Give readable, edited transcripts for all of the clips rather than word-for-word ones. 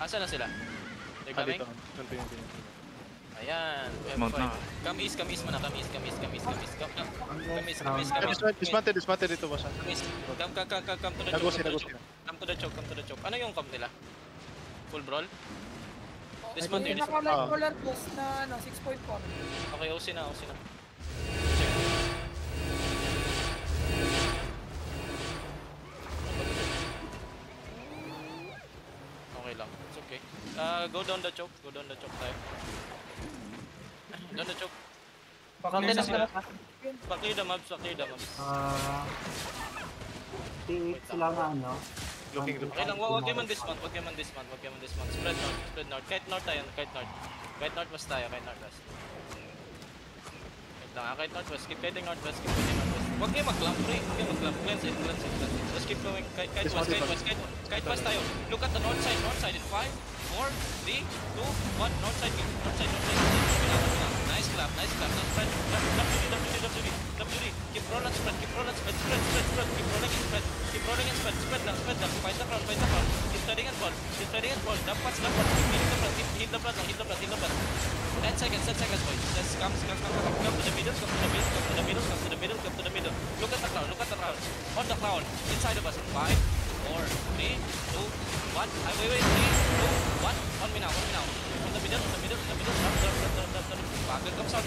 Asa na sila? They're coming? Ayan. Come east muna. Come east. Dismounted dito ba siya? Come to the choke. Come to the choke. Ano yung come nila? Full brawl? Dismount yun. Naka-light post na 6.4. Okay, OC na. Okay lang. It's okay. Go down the choke tayo. Down the choke. Pakita na sila. Pakita the mobs. T8 sila nga ano. Okay lang, wag kayo man dismount. Spread north. Kahit north tayo, kahit northwest tayo, Wait lang, kahit northwest. Keep heading northwest. Wag kayo mag-clamp, pre. Cleanse it. Just keep going. Kahit west tayo. Look at the north side in 5, 4, 3, 2, 1. North side. Nice clap. Now spread. WD. Keep roll and spread. Keep rolling and spread. Spread lang. Fight the crowd. Keep spreading and ball. Dapat. Keep hit the blood. 10 seconds, boys. Just come to the middle. Come to the middle. Look at the crowd. On the cloud. Inside of us. 5, 4, 3, 2, 1. Wait. 3, 2, 1. On me now. On the middle. Drop. Comes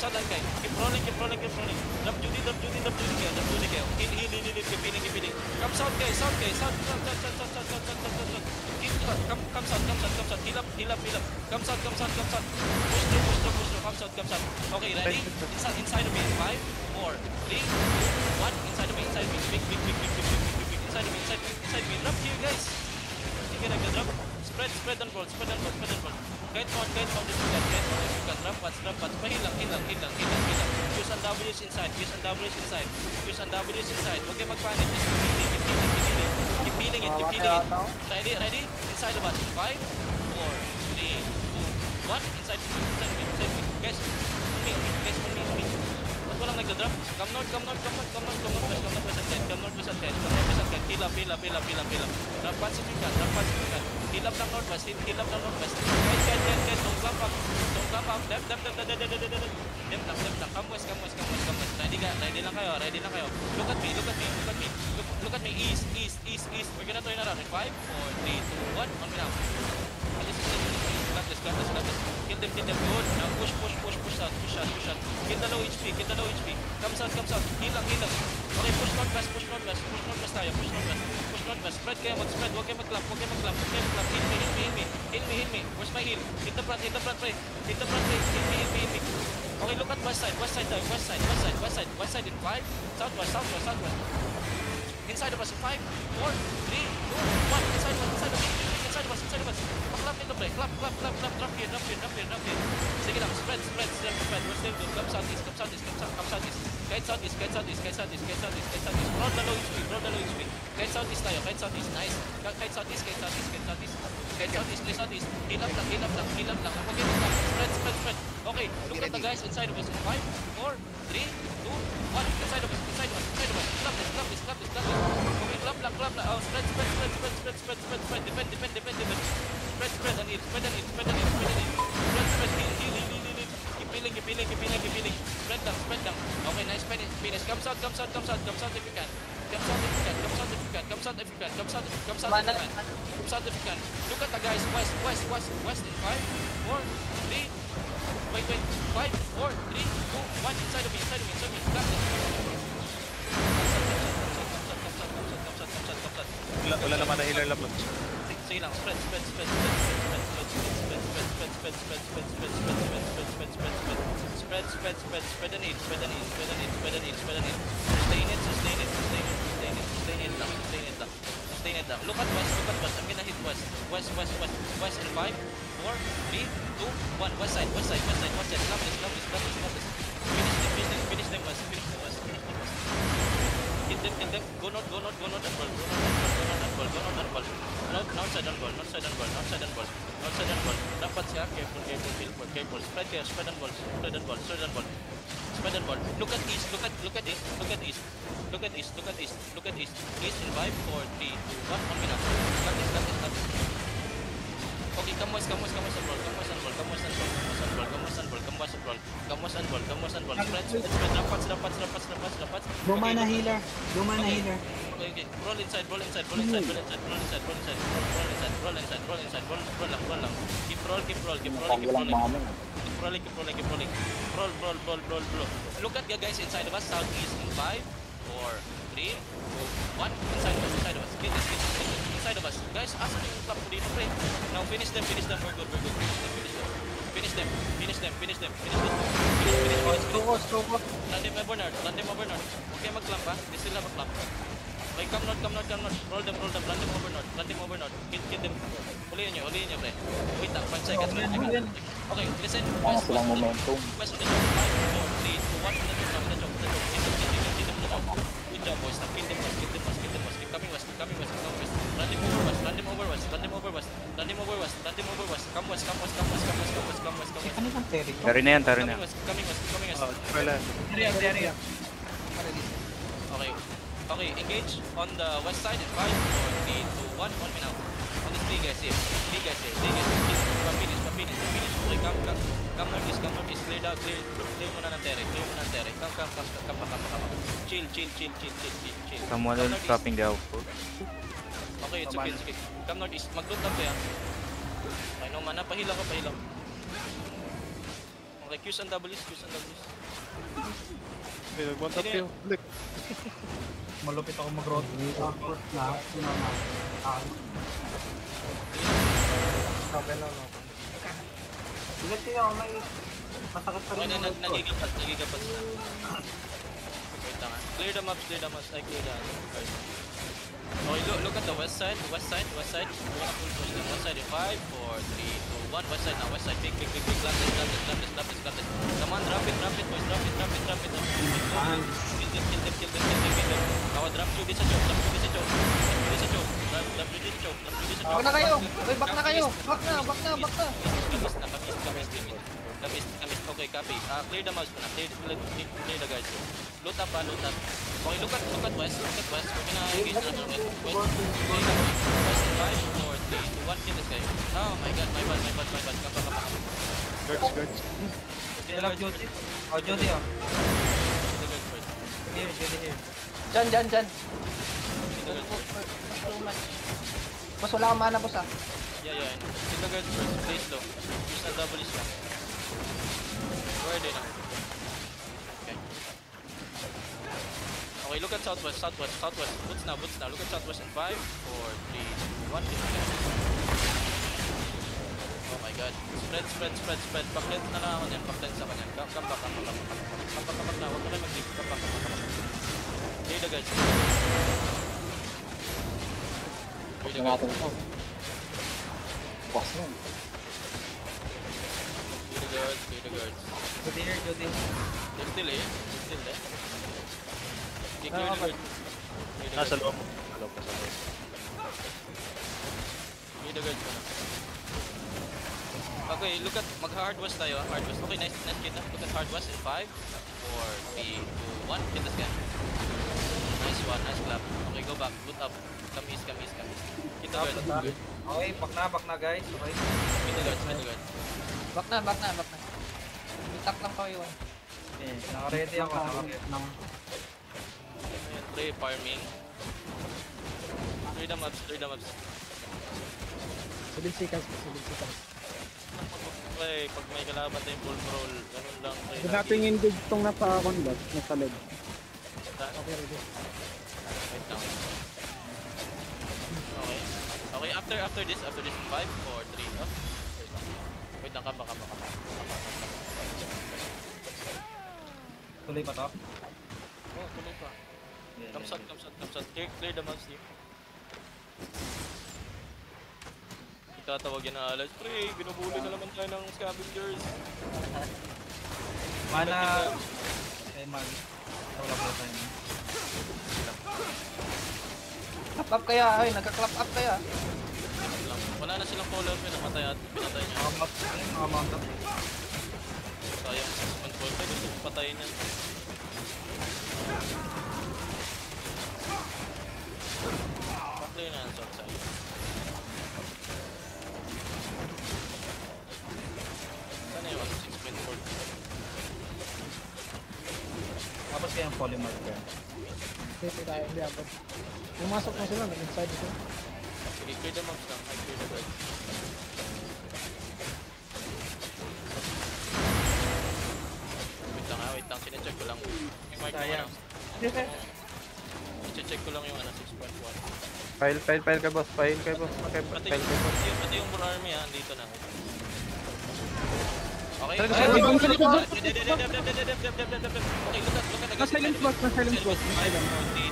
out and kite. Keep rolling. Drop Judy. Heal. Keep healing. Comes out, guys. South. Comes out. Heal up. Comes out. Push through. Comes out. Okay, ready? Inside of me. 5, 4, 3, 2, 1. Inside of me. Big. Inside me. Drop here, guys. Sige, nag-drop. Spread and ball. Kahit north if you can. Drop pads. Heal lang. Use and W's inside. Huwag kayo mag-panic. Keep healing it. Ready? Inside of us. 5, 4, 3, 2, 1. Inside me. Guys, on me. Ba't walang nagda-drop? Come north. Come north west and 10. Heal up. Drop pads if you can. Heal up ng northwest. Guys. Don't clamp up. Left. Come west. Ready lang kayo. Look at me. East. We're gonna turn around in 5, 4, 3, 2, 1. On me now. Clap this. Kill them. Good. Now push out. Kill the low HP. Comes out. Heal lang. Okay, push northwest tayo. Spread kayo, mag-spread. Huwag kayo mag-clamp. Heal me. Where's my heal? Hit the front, pre. Heal me. Okay, look at west side tayo. West side in 5. Southwest. Inside of us in 5, 4, 3, 2, 1. Inside of us. Clap nito, pre. Clap. Drop here. Sige lang, spread. We're still good. Come southeast. Kahit southeast. Roll the low HP. Kahit southeast tayo. Nice. Kahit southeast. Play southeast. Heal up lang. Okay, spread. Okay, look at the guys inside of us in 5, 4, 3, 2, 1. Inside of us. Clap this. Okay, clap lang. Oh, spread. Defend and heal. Spread. Keep healing. Spread down. Okay, nice finish. Comes out if you can. Comes out if you can. Look at the guys. West in 5, 4, 3. Wait. 5, 4, 3, 2, 1. Inside of me. Clap this. Wala naman na healer lang. Sige lang, spread and heal. Sustain it lang. Look at west. I'm gonna hit west. West in 5, 4, 3, 2, 1. West side. Clap this. Finish them west. Hit them. Go north and ball. North side and ball. Dapat siya. Careful. Spread and ball. Look at east. East in 5, 4, 3, 2, 1. On me now. Drop pots. Luma na Okay, healer. Luma na Okay. healer. Okay. Roll inside. Roll lang. Keep rolling. Roll. Look at the guys inside of us. Southeast in 5, 4, 3, 2, 1. Inside of us. Get this. Inside of us. Guys, asan yung clap ko dito, pre? Now finish them. We're good. Finish them. Finish. Land them over north. Okay, mag-clamp ha. They still have a clamp. Okay, come north. Roll them. Land them over north. Kill them. Huliin nyo, pre. Wait lang, 5 seconds. Okay, listen. West on the choke. 5, 4, 3, 2, 1. On the choke. Hit them. Good job, boys. Now kill them fast. Keep coming west. Land them over west. Come west. Ano bang Terry? Tari na yan. Coming west. Wala. Area. Okay, engage on the west side in 5, 4, 3, 2, 1. 1 minute. On this three guys here. Finish. Okay, come northeast. Clear muna ng Terry. Come. Chill. Someone Come else northeast. stopping the output. Okay, it's okay. Come northeast. Mag-loot up yan. Okay, no mana. Pahila ko. Okay, Q's and W's. May nag-one tap kayo. Balik. Malupit ako mag-road. Output na. Sinama. Okay lang. Bigat kayo, may masakit pa Okay, rin. nagigapat sila. Wait lang ah. Clear the maps. I clear the others. Okay, look at the west side. We're gonna full push them. West side in 5, 4, 3, 2, 1. West side now. Big. Lapis. Come on, drop it, boys. Drop it. Kill them. Now drop you this a choke. Back na kayo! Uy, back na kayo! Back na! Kamis. Okay, copy. Clear the mouse. Clear the guys. Loot up. Okay, look at west. We're gonna engage another west. West in 5, 4, 3, 2, 1. Kill this guy. Oh my god, my bad. Come. Guards. Kill the guys. Jody. Oh, Jody oh. Kill the guys first. Here. Dyan. Kill the guys first. Boss, wala kang mana, boss ah. Yeah. Kill the guys first. Play slow. Use the double slow. Where are they now? Okay, look at southwest. Boots now. Look at southwest in 5, 4, 3, 2, 1. Oh my god. Spread. Backlet na lang ako niyan. Backlet sa kanya. Come back na. Huwag ka na mag-dig. Come back. Clear the guys. Boss na natin ito. Boss na. Clear the guards. Jody. They're still there. Okay, clear the guards. Nasa loob. Clear the guards muna. Okay, look at mag-hard west tayo. Hard west. Okay, nice kita. Look at hard west in 5, 4, 3, 2, 1. Kill this guy. Nice one, nice clap. Okay, go back. Boot up. Come east. Hit the guards. Okay, back na guys. Okay. Hit the guards. Back na. Itak lang kayo. Naka-ready ako. Ayan, play farming. Clear the maps. Sulit sikas. Okay, pag may kalaban tayong full roll, ganun lang. Kung natin engage itong nasa conduct, nasa leg. Okay, ready. Wait lang. Okay, after this, 5, 4, 3, up. Wait lang, kamba. Tuloy pa to? Oh, tuloy pa. Come shot. Clear the mouse here. Itatawag yan na alas. Pre, binubuli na naman tayo ng scavengers. Mana... mag... Wala po tayo. Clap up kaya, nagka-clap up kaya. Wala na silang color, pinatay niya. Mga up. Sayang 6.4, gusto ko patayin yan. Patay na yan sa outside. Sana yun, 6.4. polymer ka. Hindi tayo, hindi abot. Pumasok na sila, nag-inside sila. Clear the mobs lang. I clear the guard. Wait lang. Sinecheck ko lang. May mark na ano. I-check ko lang yung ano, 6.1. File ka boss. File ka boss. Pati yung Bur Army ha, andito na. Okay. Ay, Okay, ay, look ay, at. Na-silent boss. Okay, good. Okay,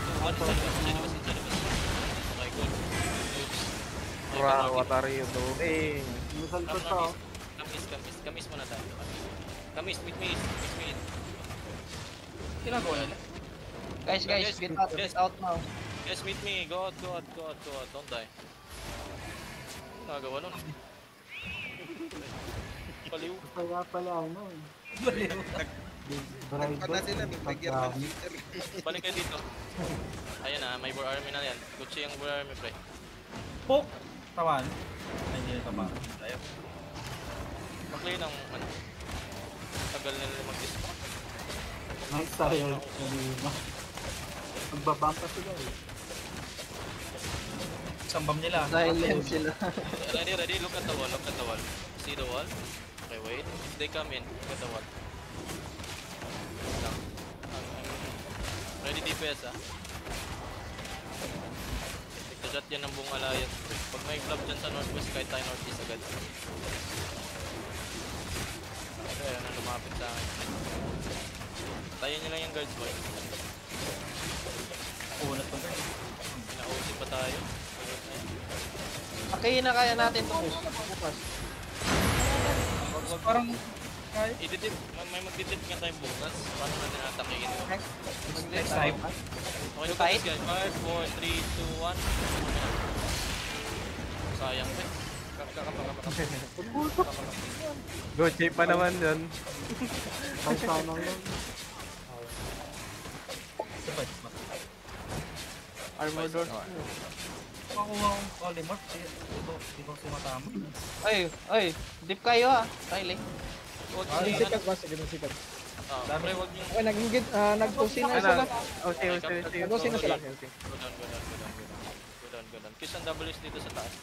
What are you doing? Misal ko to. Kamis muna tayo. Kamis, meet me. Ginagawa nila. Guys, Guys, get out now. Yes, meet me. Go out. Don't die. Nagawa nun. Paliw. Kaya pala ano eh. Nagpad na sila, nag-trigger na shooter. Balik kayo dito. Ayan na, may Bur Army na yan. Gucci yung Bur Army, pre. Poke! Tawan. Ay, hindi na tamaan. Ayaw. Mag-clear ng ano. Tagal na nila mag-dispatch. Nice tayo. Magbabang pa sila eh. Isang bomb nila. Silent sila. Ready. Look at the wall. See the wall? Okay, wait. If they come in, look at the wall. Wait lang. Ready DPS ah. Nagdadot yan ng buong alliance. Pag may club dyan sa northwest, kahit tayo northeast agad. Ayan na lumapit sa akin. Tayan nyo lang yung guards boy. Unat pa guys. Pinausin pa tayo. Okay, na kaya natin to. Bukas. Parang kaya. I-dip, may mag-dip nga tayo bukas. Paano natin atakihin ito? Next time. Okay, look at this guys. 5, 4, 3, 2, 1. Sayang eh. Gucci pa naman yun. Ay, sana yun. Armor doors. Makuha akong polymer. Hindi ko sumatama. Ay, dip kayo ha. Riley. Sikat ba? Sige, sikat. Pre, wag yung... Okay, nag-pusin na sila. Okay. Nag-pusin na sila. Go down. Kiss ang W's dito sa taas.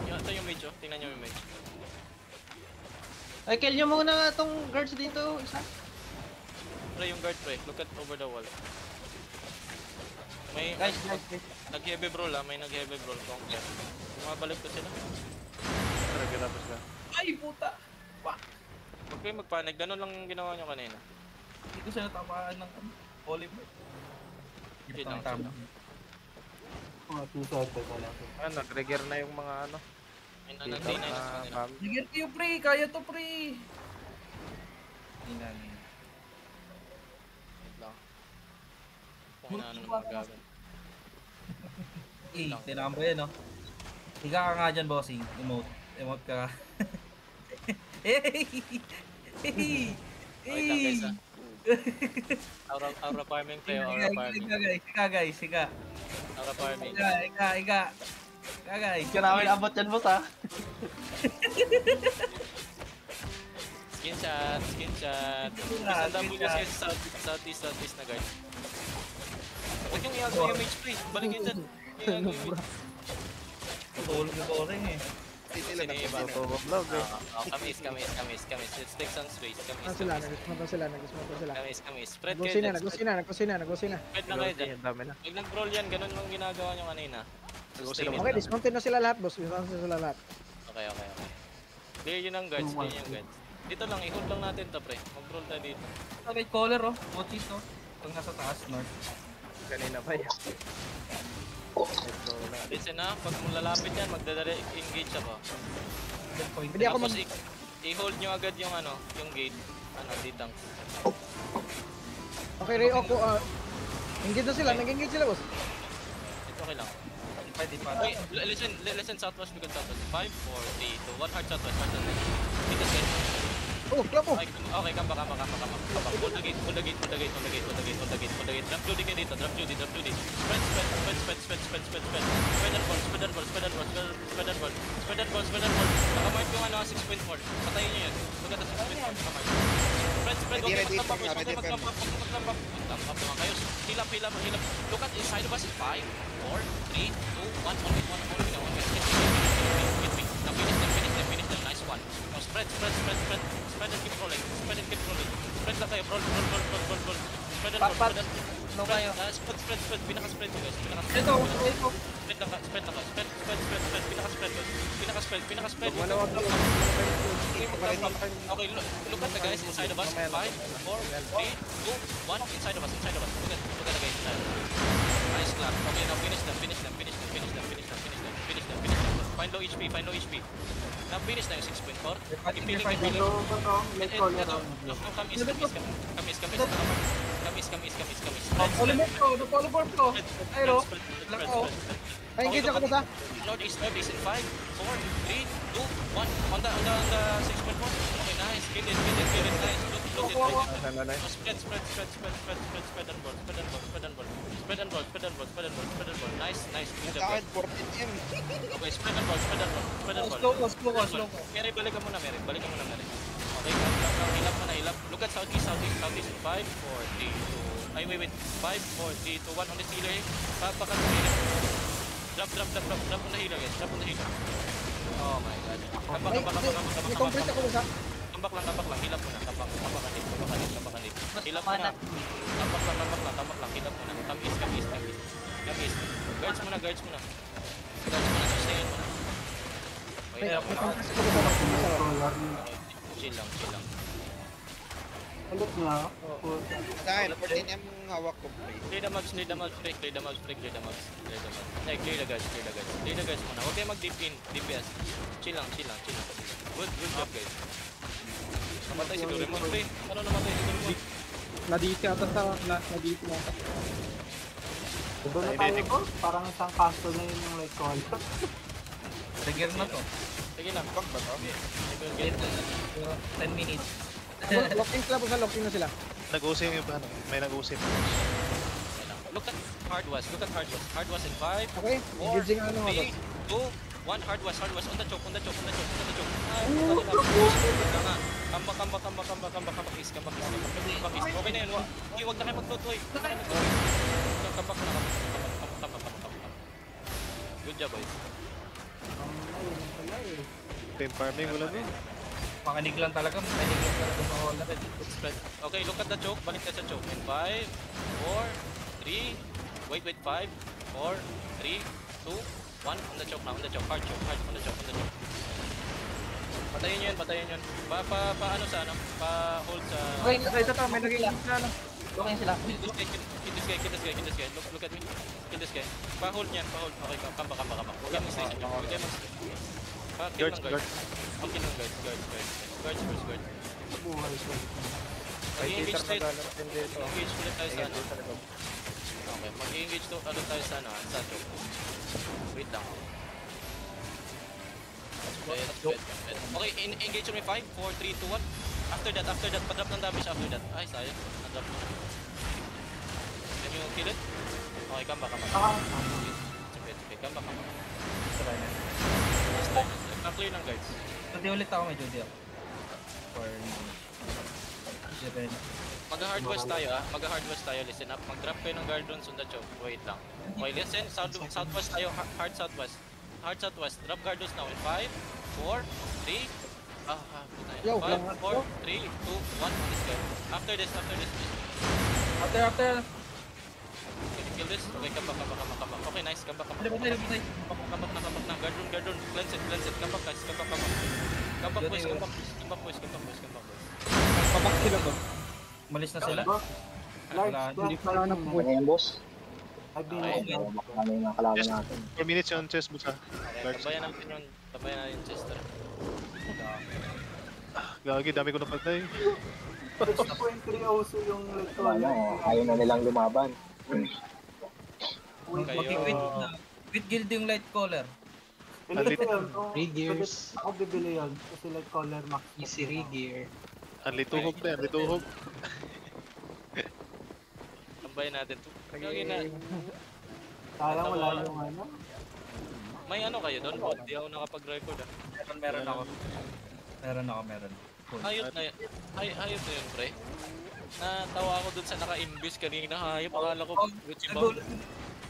Ito yung mage oh. Tingnan nyo yung mage. Ay, kill nyo muna nga tong guards dito. Isa. Pre, yung guard pre. Look at over the wall. May... Guys. Nag-heavy brawl ah. May nag-heavy brawl. Conquer. Mabalik ko sila. Nagkatapos na. Ay, puta! Huwag kayo magpanik. Ganun lang yung ginawa nyo kanina. Hindi ko siya natamaan ng polymer. Hindi Chill lang, ko tama. Mga 2 seconds na lang. Nag-trigger na yung mga ano. Nantay na yun sa kanila. Sige, kayo pre! Kaya to pre! Hindi na. Wait lang. Kung ano naman gagawin. Tinakam ko yan, no? Higa ka nga dyan, bossing. Emote ka. Hey! Okay lang guys ah. Aura farming tayo, aura farming. Higa guys. Aura farming. Higa guys. Hindi ka namin abot yan boss ha. Skin shot. Isang W kasi sa southeast na guard. Huwag yung i-alto yung mage please. Balik yun dyan. Tulog na ko rin eh. Sino yung iba? Vlog eh. Kamis. Let's take some space. Sila, nag-smoke sila. Kamis. Spread kayo. Nag-kusina. Spread na kayo dyan. Ang dami na. Pag nag-roll yan, ganun lang ginagawa nyo kanina. Okay, dismounted na sila lahat, boss. Dismounted na sila lahat. Okay. Clear yun ang guards. Dito lang, i-hold lang natin to pre. Mag-roll tayo dito. Okay, caller oh. Mochis oh. Pag nasa taas, north. Kanina pa yan. Listen na, pag mo lalapit yan, magdadare-engage ako. Hindi ako Tapos i-hold nyo agad yung ano, yung gate. Ditang. Okay, Ray, engage na sila. Nag-engage sila, boss. Ito okay lang. Pwede pa. Okay, listen southwest because southwest. 5, 4, 3, 2, 1 hard southwest. Dito guys. Oh, clap mo. Okay, come back. Hold the gate. Drop Judy kayo dito. Spread and roll. Nakamark yung 6.4. Patayin nyo yun. Look at the 6.4. Nakamark. Spread, ready maglampak, firm na, ready firm na. maglampak naman kayo. Heal up. Look at inside of us in 5, 4, 3, 2, 1. Only one. Hit me. Now finish them. Nice one. Now spread and keep rolling. Spread lang kayo, roll. Spread and roll. No kayo. Spread. Pinaka-spread nyo guys. Ito. Spread lang ka. Pinaka-spread. Manawag lang. Okay, look at the guys inside of us. 5, 4, 3, 2, 1. Inside of us. Look at the guys inside. Nice clap. Okay, now finish them. Find low HP. Now finish na yung 6.4. Keep healing. Ito, late caller. Kamis. Polymorph ko. Ayro. Pa-engage ako sa. North is in 5, 4, 3, 2, 1. On the 6.1. Okay, nice. Kill it. Nice. Look it. Nice. Spread and roll. Nice. Good job. Sa akin, 14M. Okay, spread and roll. Slow ko. Mary, balik ka muna, Mary. Okay, hilap mo na. Look at southeast in 5, 4, 3, 2. Wait. 5, 4, 3, 2, 1. On the healer. Baka healer. Drop on the healer, guys. Oh my god. May complete ako sa. Tambak lang. Hilap mo na. Tambak. Hilap mo na. Tambak lang. Hilap mo na. Kamis. Guards mo na. Sustain mo na. Okay, chill lang. Ulit niya. Sa akin, 14M ang hawak ko. Clear the mobs. Clear the mobs. Clear the guys muna. Huwag kayo mag-deep in. DPS. Chill lang. Good job, guys. Namatay si Doraemon, pre. Ano namatay si Doraemon? Nadito yata sa nadito yata. Doon na tayo ko. Parang isang castle na yun yung late caller. Trigger na to. Sige na. Bak ba to? 10 minutes. Locking na sila. Nag-usip yung ano, may nag-usip. Look at hard was in 5, Okay, 4, engaging ano ako. 3, 2, 1. Hard was on the choke. Kambak is. Okay na yun. Huwag na kayo magtutoy. Kambak. Good job, boys. Team farming, wala ba? Pakinig lang talaga mawala. Okay, look at the choke. Balik ka sa choke. In 5, 4, 3, wait, 5, 4, 3, 2, 1. On the choke. Hard choke. On the choke. Patayin yun. Paano sa ano? Pa-hold sa... Okay, ito may naging ano. Okay sila. Kill this guy. Look at me. Kill this guy. Pa-hold niyan. Okay, kamba. Huwag kayo mag-station. Pa-kill lang guard. Guards first. Buhay ko. Mag-engage tayo. Naglalaro din dito. Mag-engage ulit tayo sa ano. Sa likod. Okay, mag-engage tayo sa ano. Sa choke. Wait lang. Okay, engage me 5, 4, 3, 2, 1. After that, pa-drop ng damage after that. Ay, sayang. Na-drop mo. Can you kill it? Okay, come back. Okay, come back. Na-clear ng guards. Hindi ulit ako, may Judy ako. For... 7. Mag-hard west tayo, listen up. Mag-drop kayo ng guard runes on the choke. Wait lang. Okay, listen. Southwest tayo, hard southwest. Drop guard runes now in 5, 4, 3, Yo, 5, 4, 3, 2, 1, on this guy. After this. After. Can you kill this? Okay, come back. Okay, nice, come back. Patay. Come back na. Guard rune. Cleanse it. Come back, guys. Come back, boys. Pabak sila ba? Malis na sila. Large, Wala na po. Ano yan, boss? I've been Ano yung kalaban Just natin? 4 minutes yun, chest busa. Tabayan natin yung Chester. Gagi, dami ko napatay. 6.3 also yung late caller. Ano, ayaw na nilang lumaban. With guild yung light caller. Elite yun. Regears. Ako bibili yun. Kasi late caller max. Easy regear. Ang lituhog. Tabayan natin to. Gagi na. Sayang wala yung ano. May ano kayo doon? Di ako nakapag-record ah. Meron ako. Hayop na yun. Hayop na yun, pre. Natawa ako dun sa naka-invis kanina. Hayop, akala ko Gucci bomb.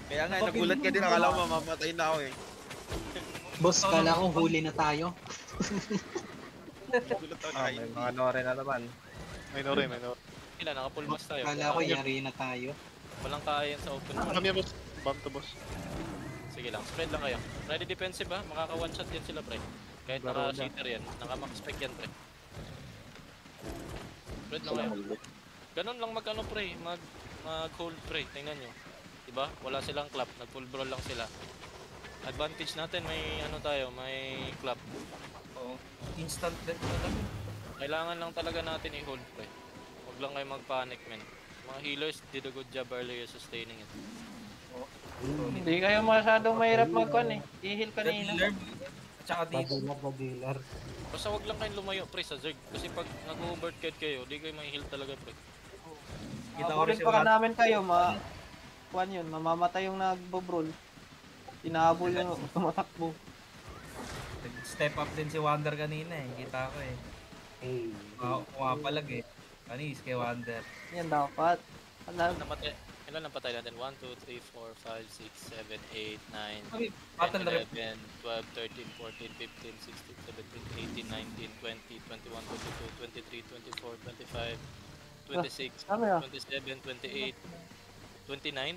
Kaya nga, nagulat ka din. Akala ko mamamatay na ako eh. Boss, kala ko huli na tayo. Nagulat ako Ah, may mga nore na naman. Minore. Kailan, naka-pulmas tayo. Kala ko yari na tayo. Walang kaya yan sa open. Kami yan, boss. Bomb to boss. Sige lang, spread lang kayo. Ready defensive ha, makaka one shot yan sila pre. Kahit naka-shatter yan, naka-max spec yan pre. Spread lang kayo. Ganun lang mag-ano pre, mag-hold pre, tingnan nyo. Diba? Wala silang clap, nag-full brawl lang sila. Advantage natin, may ano tayo, may clap. Oo. Instant death na lang. Kailangan lang talaga natin i-hold pre. Huwag lang kayo mag-panic men. Mga healers did a good job earlier sustaining it. Hindi kayo masyadong mahirap mag-con eh. I-heal kanina. Dealer. Tsaka dito. Dealer. Basta wag lang kayong lumayo pre sa Zerg. Kasi pag nag-overcut kayo, di kayo may heal talaga pre. Kita ko rin Habulin si pa ka Wander. namin kayo, kuan yun, mamamatay yung nagbo-brawl. Tinahabol yung tumatakbo. Step up din si Wander kanina eh. Kita ko eh. Hey. Kumapalag eh. Panis kay Wander. Yan dapat. Namatay. Ilan ang patay natin? 1, 2, 3, 4, 5, 6, 7, 8, 9, Okay, 10, battle rep. 11, 12, 13, 14, 15, 16, 17, 18, 19, 20, 21, 22, 23, 24, 25, 26, Ano yan? 27, 28, 29,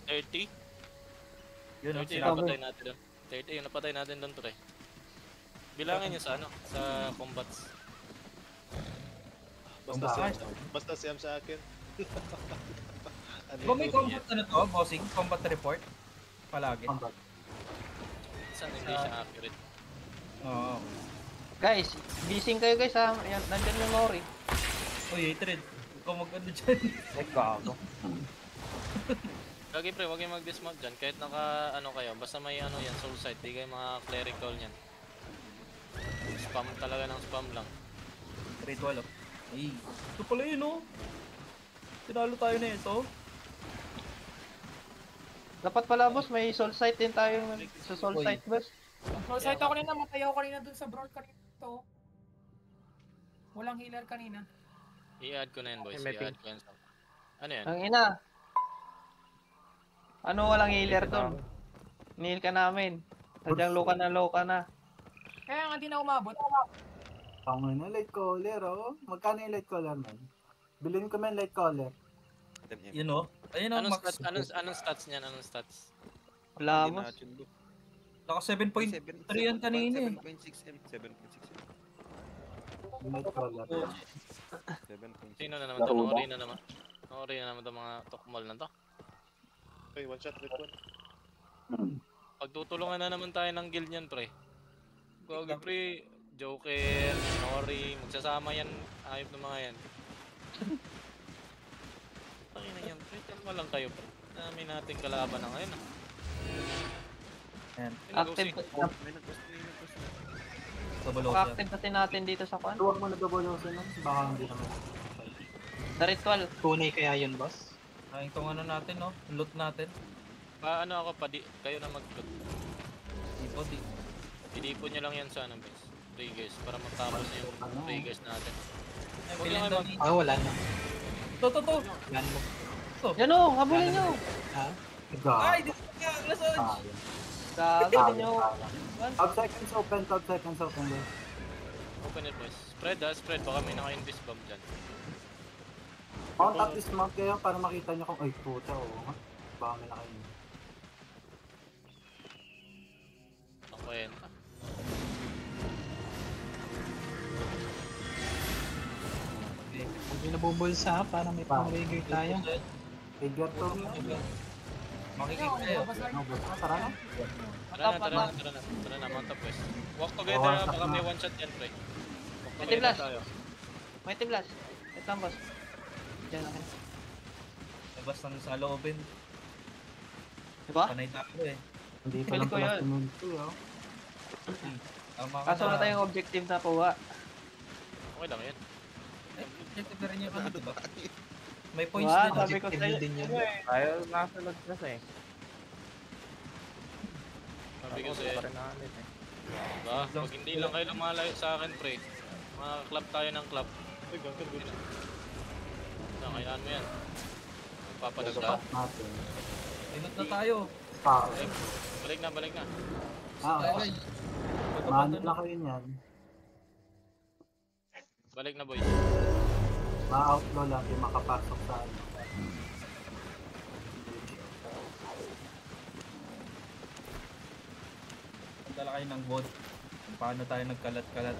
30. Yun 30 yung ang sinabi. napatay natin doon. 30 yung napatay natin doon pre. Bilangin nyo sa ano, sa combats. Basta siyam sa akin. Ba may combat ano to, bossing? Combat report? Palagi. Saan hindi siya accurate. Oo. Guys, gising kayo guys ha. Yan, nandyan yung Nori. Uy, hatred. Ikaw mag-ano dyan. Ay, gago. Lagi pre, huwag kayong mag-dismount dyan. Kahit naka ano kayo, basta may ano yan, soul sight. Di kayo mga clerical niyan. Spam talaga ng spam lang. Ritual oh. Ay. Ito pala yun oh. Tinalo tayo na ito. Dapat pala boss, may soul sight din tayo sa soul Uy. sight boss. So, site ako kanina, matay ako kanina dun sa brawl kanina to. Walang healer kanina. I-add ko na yan boys, May i-add ko yan. Ano yan? Ang ina. Ano walang healer doon? Nihil ka namin. Sadyang loka na. Kaya nga di na umabot. Pangoy na light caller, oh. Magkano yung light caller man? Bilhin ko man light caller. Yun oh. Ayun oh, Anong max. stats, anong stats niyan? Anong stats? Wala boss. Naka 7.3 yan kanina eh. 7.6M. 7.6M. Light caller. 7.6M. Sino na naman to? Nori na naman. Nori na naman to mga tokmol na to. Okay, one shot, ritual. Pagtutulungan na naman tayo ng guild niyan pre. Gogi pre, Joker, Nori, magsasama yan. Ayop na mga yan. Pangin na yan pre, kalma lang kayo pre. Dami nating kalaban na ngayon ah. Yan. Active. Double off yan. Active kasi natin dito sa kwan. Huwag mo nagabolosin nun. Baka hindi naman. Sa ritual. Tunay kaya yun boss? Ay, itong ano natin no. Loot natin. Ano ako pa, kayo na mag-loot. Tipo di. Idipon nyo lang yan sa ano guys. Triggers, para matapos na yung triggers natin. Ay, Huwag bilhin lang daw kayo ni. Wala na. To. Yan mo. To. Yan o, habulin nyo. Gago. Ay, dito ka. Lasod. Gago din nyo. Top seconds open, top seconds open. Guys. Open it boys. Spread ha, spread. Baka may naka-invis bomb dyan. Mount up this mount kayo para makita nyo kung, ay puta, oo. Baka may nakain. Ako yan. Huwag yung nabubulsa para may pang-rigger tayo. Figure to. Makikita kayo. Ano ba? Tara na. Tara na, mount up boys. Walk together ha, baka may one shot yan pre. Walk May together blast. tayo. May tiblas. Wait lang boss. Diyan lang. Labas ng sa loobin. Diba? Panay tayo eh. Hindi pa Balik lang ko pala yan. community, oh. Tama ka Kaso na tayong objective na kuha. Okay lang yan. Eh, objective na rin yung ano, diba? May points Diba? din. Sabi ko sa'yo. Tayo nasa lagpas eh. Sabi ko Ako, sa'yo. pa rin natin eh. Diba? Pag hindi lang kayo lumalayo sa akin pre. Club tayo ng club. Ay, bunker, good. Kayaan mo yan. Papadagdag. Sapat natin. Inot na tayo. Pa. Balik na, balik na. Okay. Mahanap lang kayo niyan. Balik na boy. Ma-outlaw lang yung makapasok sa ano. Dala kayo ng bot. Kung paano tayo nagkalat-kalat.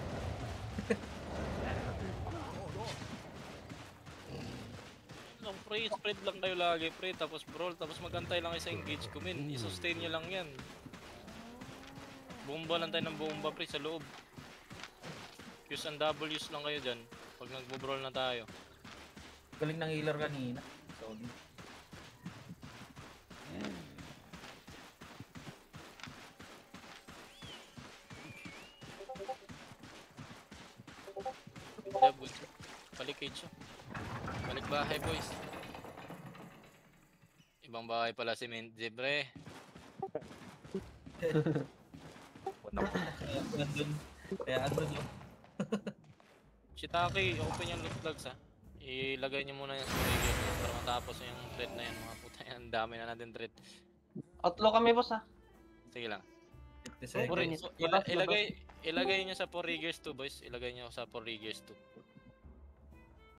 Pre, spread lang kayo lagi pre, tapos brawl, tapos magantay lang kayo sa engage kumin. I-sustain nyo lang yan. Bomba lang tayo ng bomba pre sa loob. Qs and Ws lang kayo dyan pag nagbo-brawl na tayo. Galing ng healer kanina. Sorry. Balik cage. Balik bahay boys. Ibang bahay pala si Zebre. Kaya nandun. Kaya ano yun. Shitaki, open yung loot logs ha. Ilagay nyo muna yan sa trigger para matapos yung thread na yan mga puta yan. Dami na natin thread. Outlaw kami boss ha. Sige lang. 50 seconds. So, ilagay nyo sa 4 riggers 2 boys. Ilagay nyo sa 4 riggers 2.